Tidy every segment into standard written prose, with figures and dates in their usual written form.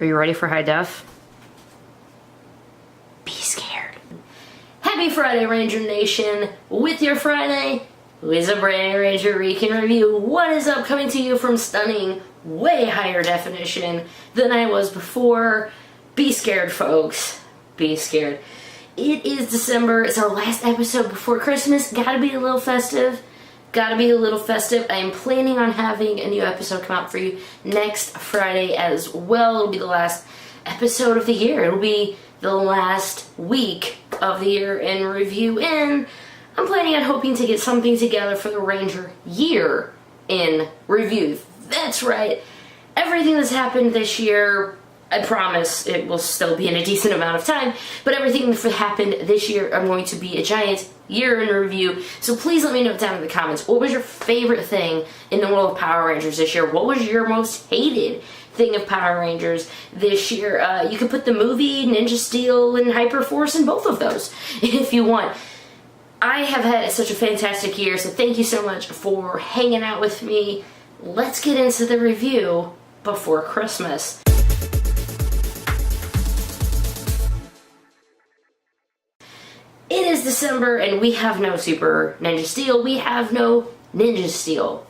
Are you ready for high def? Be scared. Happy Friday, Ranger Nation. With your Friday, with a brand new Ranger Recon review. What is up, coming to you from stunning, way higher definition than I was before. Be scared, folks. Be scared. It is December. It's our last episode before Christmas. Gotta be a little festive. Gotta be a little festive. I am planning on having a new episode come out for you next Friday as well. It'll be the last episode of the year. It'll be the last week of the year in review, and I'm planning on hoping to get something together for the Ranger year in review. That's right. Everything that's happened this year, I promise it will still be in a decent amount of time, but everything that happened this year, I'm going to be a giant year in review. So please let me know down in the comments, what was your favorite thing in the world of Power Rangers this year? What was your most hated thing of Power Rangers this year? You could put the movie, Ninja Steel, and HYPERFORCE in both of those if you want. I have had such a fantastic year, so thank you so much for hanging out with me. Let's get into the review before Christmas. It is December and we have no Super Ninja Steel. We have no Ninja Steel.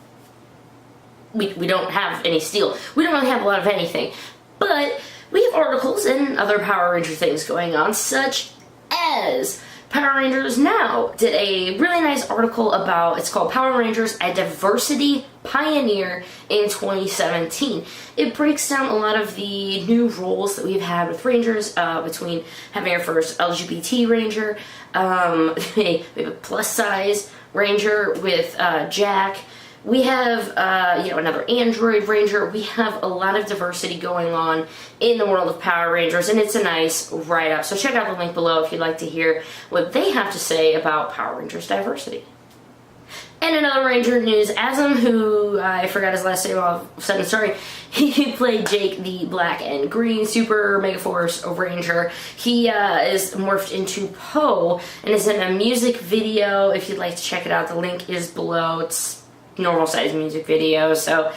We don't have any steel. We don't really have a lot of anything. But we have articles and other Power Ranger things going on, such as Power Rangers Now did a really nice article about, it's called Power Rangers, a Diversity Pioneer in 2017. It breaks down a lot of the new roles that we've had with Rangers, between having our first LGBT Ranger, we have a plus size Ranger with Jack. We have, another android Ranger. We have a lot of diversity going on in the world of Power Rangers, and it's a nice write-up. So check out the link below if you'd like to hear what they have to say about Power Rangers diversity. And another Ranger news, Alum, who I forgot his last name all of a sudden, sorry, he played Jake, the black and green Super Mega Force Ranger. He is morphed into Poe and is in a music video. If you'd like to check it out, the link is below. It's normal size music video, so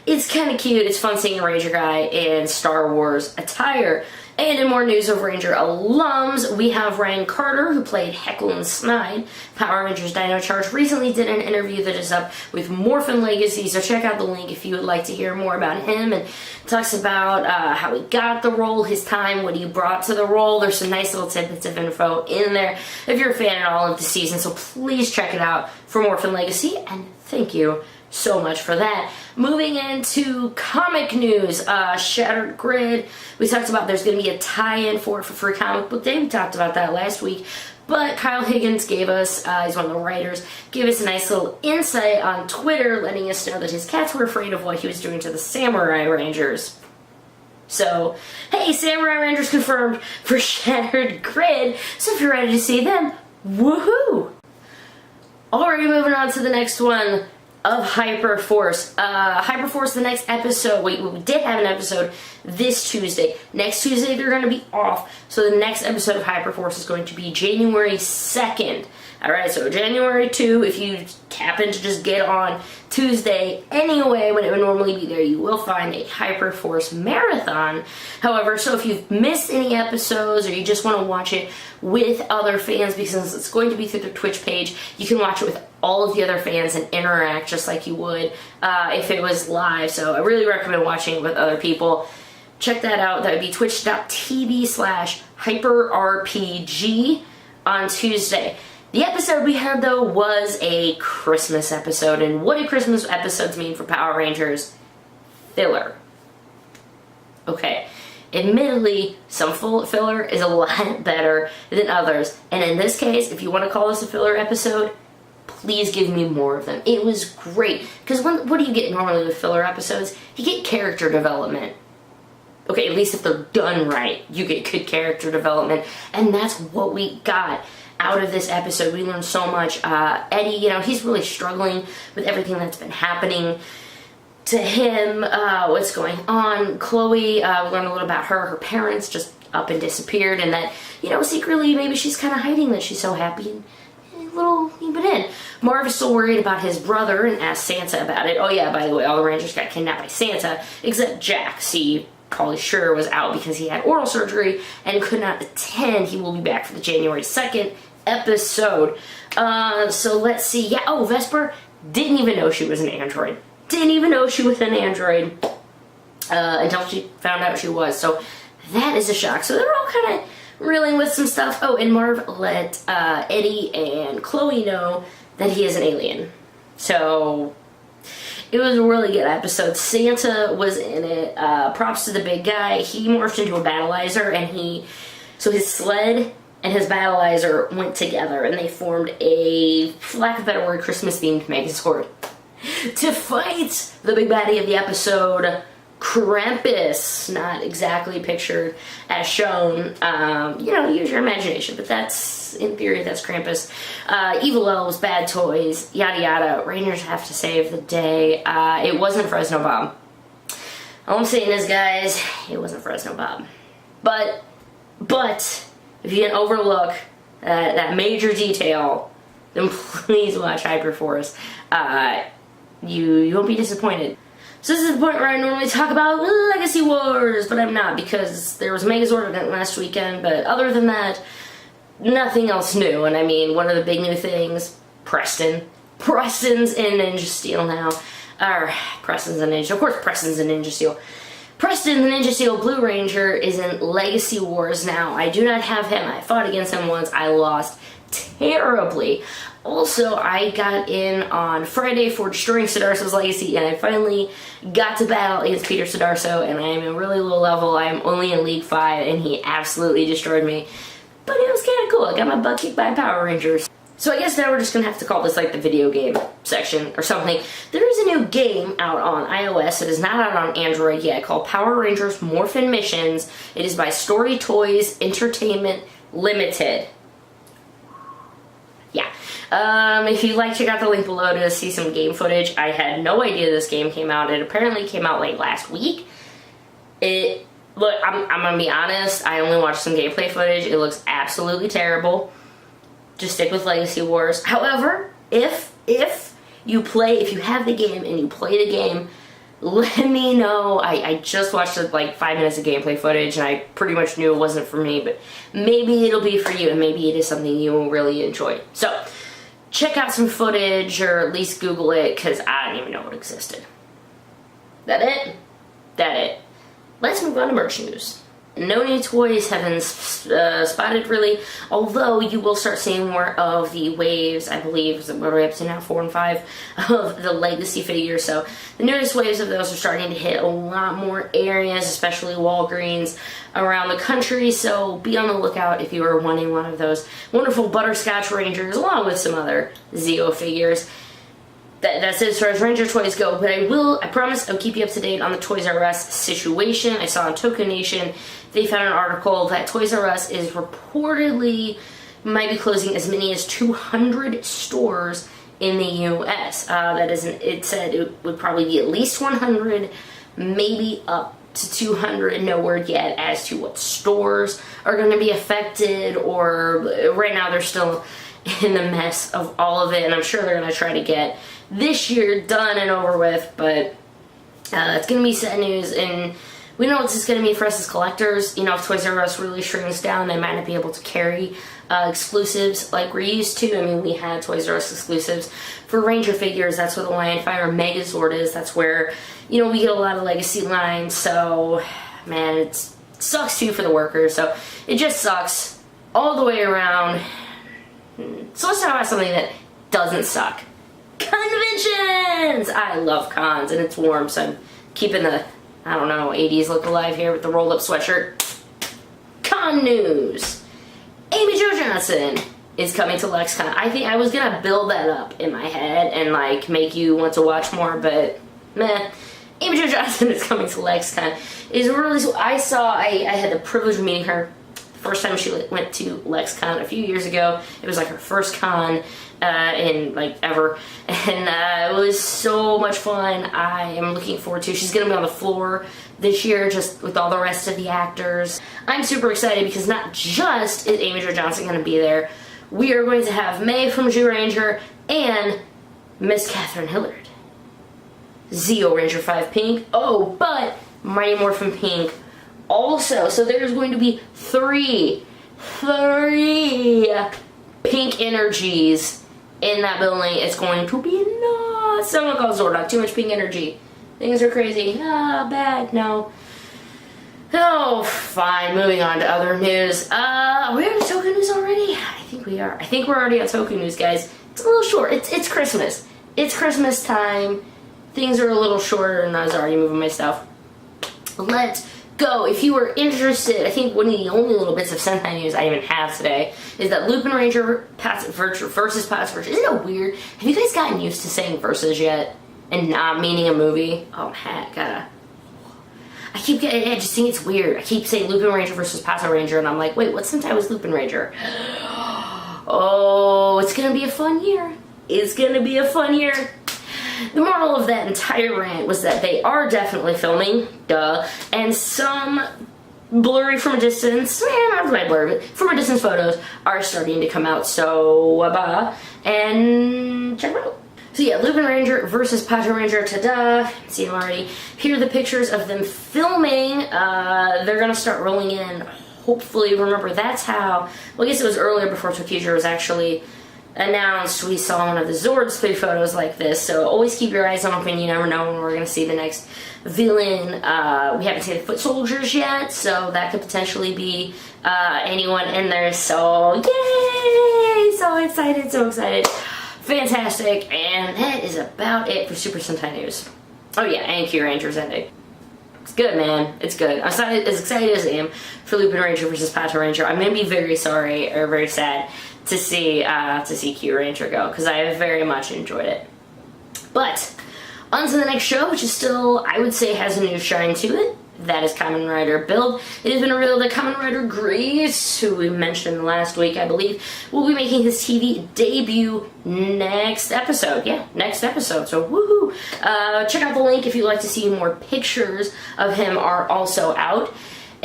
it's kind of cute. It's fun seeing a Ranger guy in Star Wars attire. And in more news of Ranger alums, we have Ryan Carter, who played Heckle and Snide. Power Rangers Dino Charge recently did an interview that is up with Morphin Legacy, so check out the link if you would like to hear more about him, and talks about how he got the role, his time, what he brought to the role. There's some nice little tidbits of info in there if you're a fan of all of the season, so please check it out for Morphin Legacy, and thank you so much for that. Moving into comic news, Shattered Grid. We talked about there's going to be a tie-in for Free Comic Book Day. We talked about that last week. But Kyle Higgins gave us, he's one of the writers, gave us a nice little insight on Twitter, letting us know that his cats were afraid of what he was doing to the Samurai Rangers. So, hey, Samurai Rangers confirmed for Shattered Grid. So if you're ready to see them, woohoo! Alright, moving on to the next one of HYPERFORCE. HYPERFORCE, the next episode, we did have an episode this Tuesday. Next Tuesday they're going to be off, so the next episode of HYPERFORCE is going to be January 2nd. Alright, so January 2, if you happen to just get on Tuesday anyway, when it would normally be there, you will find a HYPERFORCE marathon. However, so if you've missed any episodes or you just want to watch it with other fans, because it's going to be through their Twitch page, you can watch it with all of the other fans and interact just like you would if it was live. So I really recommend watching it with other people. Check that out. That would be twitch.tv/hyperrpg on Tuesday. The episode we had, though, was a Christmas episode. And what do Christmas episodes mean for Power Rangers? Filler. Okay. Admittedly, some filler is a lot better than others. And in this case, if you want to call this a filler episode, please give me more of them. It was great. Because what do you get normally with filler episodes? You get character development. Okay, at least if they're done right, you get good character development. And that's what we got out of this episode. We learned so much. Eddie, he's really struggling with everything that's been happening to him, what's going on. Chloe, we learned a little about her. Her parents just up and disappeared, and that, secretly maybe she's kind of hiding that she's so happy and a little bit in. Marv is still worried about his brother and asks Santa about it. Oh yeah, by the way, all the Rangers got kidnapped by Santa, except Jack. See, Pauly Schur was out because he had oral surgery and could not attend. He will be back for the January 2nd episode. So let's see. Yeah, oh, Vesper didn't even know she was an android. Didn't even know she was an android until she found out she was. So that is a shock. So they're all kind of reeling with some stuff. Oh, and Marv let Eddie and Chloe know that he is an alien. So it was a really good episode. Santa was in it. Props to the big guy. He morphed into a battleizer, and so his sled and his battleizer went together, and they formed a, for lack of a better word, Christmas-themed Megazord to fight the big baddie of the episode, KRAMPUS. Not exactly pictured as shown. You know, use your imagination, but that's, in theory, that's Krampus. Evil elves, bad toys, yada yada. Rangers have to save the day. It wasn't Fresno Bob. All I'm saying is, guys, it wasn't Fresno Bob. But if you can overlook that major detail, then please watch HYPERFORCE. You won't be disappointed. So this is the point where I normally talk about Legacy Wars, but I'm not, because there was a Megazord event last weekend, but other than that, nothing else new. And I mean, one of the big new things, Preston's in Ninja Steel now. Preston's in Ninja, of course Preston's in Ninja Steel. Preston, the Ninja Steel Blue Ranger, is in Legacy Wars now. I do not have him. I fought against him once. I lost terribly. Also, I got in on Friday for destroying Sidarso's Legacy, and I finally got to battle against Peter Sidarso, and I am a really low level. I am only in League 5, and he absolutely destroyed me. But it was kind of cool. I got my butt kicked by Power Rangers. So I guess now we're just going to have to call this like the video game section or something. There is a new game out on iOS. It is not out on Android yet, called Power Rangers Morphin Missions. It is by StoryToys Entertainment Limited. Yeah. If you'd like to check out the link below to see some game footage. I had no idea this game came out. It apparently came out like last week. Look, I'm gonna be honest, I only watched some gameplay footage. It looks absolutely terrible. Just stick with Legacy Wars. However, if you have the game and you play the game, let me know. I just watched like 5 minutes of gameplay footage, and I pretty much knew it wasn't for me, but maybe it'll be for you, and maybe it is something you will really enjoy. So, check out some footage, or at least Google it, because I didn't even know it existed. That it? Let's move on to merch news. No new toys have been spotted, really, although you will start seeing more of the waves, I believe, what are we up to now, 4 and 5, of the Legacy figures. So the newest waves of those are starting to hit a lot more areas, especially Walgreens around the country, so be on the lookout if you are wanting one of those wonderful Butterscotch Rangers, along with some other Zeo figures. That's it as far as Ranger toys go, but I promise I'll keep you up to date on the Toys R Us situation. I saw on TOKU Nation, they found an article that Toys R Us is reportedly might be closing as many as 200 stores in the U.S. It said it would probably be at least 100, maybe up to 200. No word yet as to what stores are going to be affected, or right now they're still in the mess of all of it, and I'm sure they're going to try to get this year done and over with, but it's going to be sad news, and we know what this is going to mean for us as collectors. You know, if Toys R Us really shrinks down, they might not be able to carry exclusives like we're used to. I mean, we had Toys R Us exclusives for Ranger figures. That's where the Lion Fire Megazord is. That's where, you know, we get a lot of Legacy lines, so, man, it sucks too for the workers, so it just sucks all the way around. So let's talk about something that doesn't suck. Conventions! I love cons, and it's warm, so I'm keeping the, I don't know, 80s look alive here with the roll-up sweatshirt. Con news! Amy Jo Johnson is coming to LEXCON. I think I was gonna build that up in my head and like make you want to watch more, but meh. Amy Jo Johnson is coming to LEXCON. Is really, I had the privilege of meeting her first time she went to LEXCON a few years ago. It was like her first con in like ever, and it was so much fun. I am looking forward to. She's gonna be on the floor this year, just with all the rest of the actors. I'm super excited because not just is Amy Jo Johnson gonna be there, we are going to have May from Zyuranger and Miss Catherine Hillard, Zeo Ranger 5 Pink. Oh, but Mighty Morphin Pink Also, so there's going to be three pink energies in that building. It's going to be nuts. Someone called Zord, too much pink energy. Things are crazy. Ah, bad, no. Oh, fine. Moving on to other news. Are we on Toku news already? I think we are. I think we're already on Toku news, guys. It's a little short. It's Christmas. It's Christmas time. Things are a little shorter, and I was already moving my stuff. Let's go. If you were interested, I think one of the only little bits of Sentai news I even have today is that LUPINRANGER versus PATORANGER. Isn't it weird? Have you guys gotten used to saying versus yet and not meaning a movie? Oh, heck, I keep getting, I just think it's weird. I keep saying LUPINRANGER versus PATORANGER, and I'm like, wait, what Sentai was LUPINRANGER? Oh, it's gonna be a fun year. It's gonna be a fun year. The moral of that entire rant was that they are definitely filming, duh, and some blurry from a distance, not quite blurry, but from a distance photos are starting to come out, so, and check it out. So yeah, LUPINRANGER versus PATORANGER, ta-da, see them already. Here are the pictures of them filming. They're gonna start rolling in, hopefully. Remember, that's how, well, I guess it was earlier before TOKU was actually announced. We saw one of the Zords 3 photos like this, so always keep your eyes open. You never know when we're gonna see the next villain. We haven't seen the foot soldiers yet, so that could potentially be anyone in there, so yay! So excited, so excited. Fantastic, and that is about it for Super Sentai news. Oh yeah, and KRAMPUS ending. It's good, man. It's good. I'm as excited as I am for LUPINRANGER versus PATORANGER. I'm gonna be very sorry or very sad to see KRAMPUS go, because I very much enjoyed it. But on to the next show, which is still, I would say, has a new shine to it. That is Kamen Rider Build. It has been revealed that Kamen Rider Grease, who we mentioned last week, I believe, will be making his TV debut next episode. Yeah, next episode. So, woohoo! Check out the link if you'd like to see more pictures of him are also out.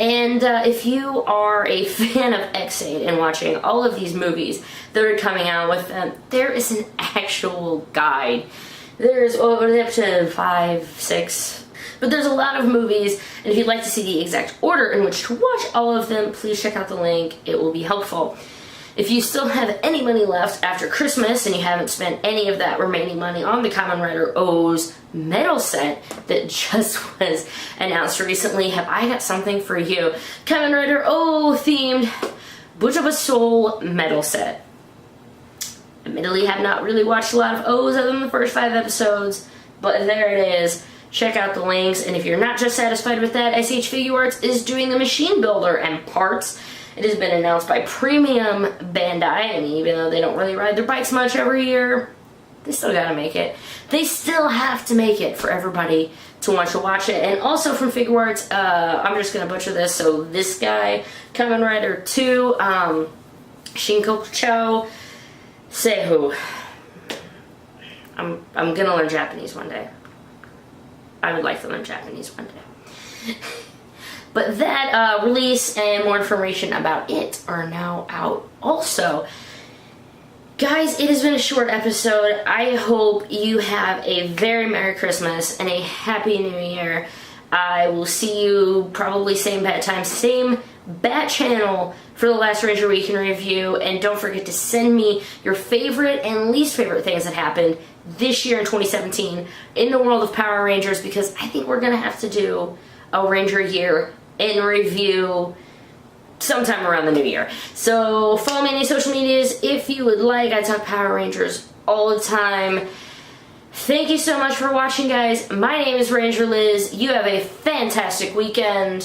And if you are a fan of X8 and watching all of these movies that are coming out with them, there is an actual guide. There's over up to 5, 6... But there's a lot of movies, and if you'd like to see the exact order in which to watch all of them, please check out the link. It will be helpful. If you still have any money left after Christmas and you haven't spent any of that remaining money on the Kamen Rider O's medal set that just was announced recently, have I got something for you. Kamen Rider O themed Buttobasoul medal set. Admittedly, have not really watched a lot of O's other than the first 5 episodes, but there it is. Check out the links, and if you're not just satisfied with that, S.H.Figuarts is doing the machine builder and parts. It has been announced by Premium Bandai, and even though they don't really ride their bikes much every year, they still gotta make it. They still have to make it for everybody to want to watch it. And also from Figuarts, I'm just gonna butcher this, so this guy, Kamen Rider 2, Shinkoku Seihu. I'm gonna learn Japanese one day. I would like to learn Japanese one day. But that release and more information about it are now out also. Guys, it has been a short episode. I hope you have a very Merry Christmas and a Happy New Year. I will see you probably same bat time, same bat channel for the last Ranger Week in Review. And don't forget to send me your favorite and least favorite things that happened this year in 2017 in the world of Power Rangers, because I think we're going to have to do a Ranger Year in Review sometime around the new year. So follow me on any social medias if you would like. I talk Power Rangers all the time. Thank you so much for watching, guys. My name is Ranger Liz. You have a fantastic weekend.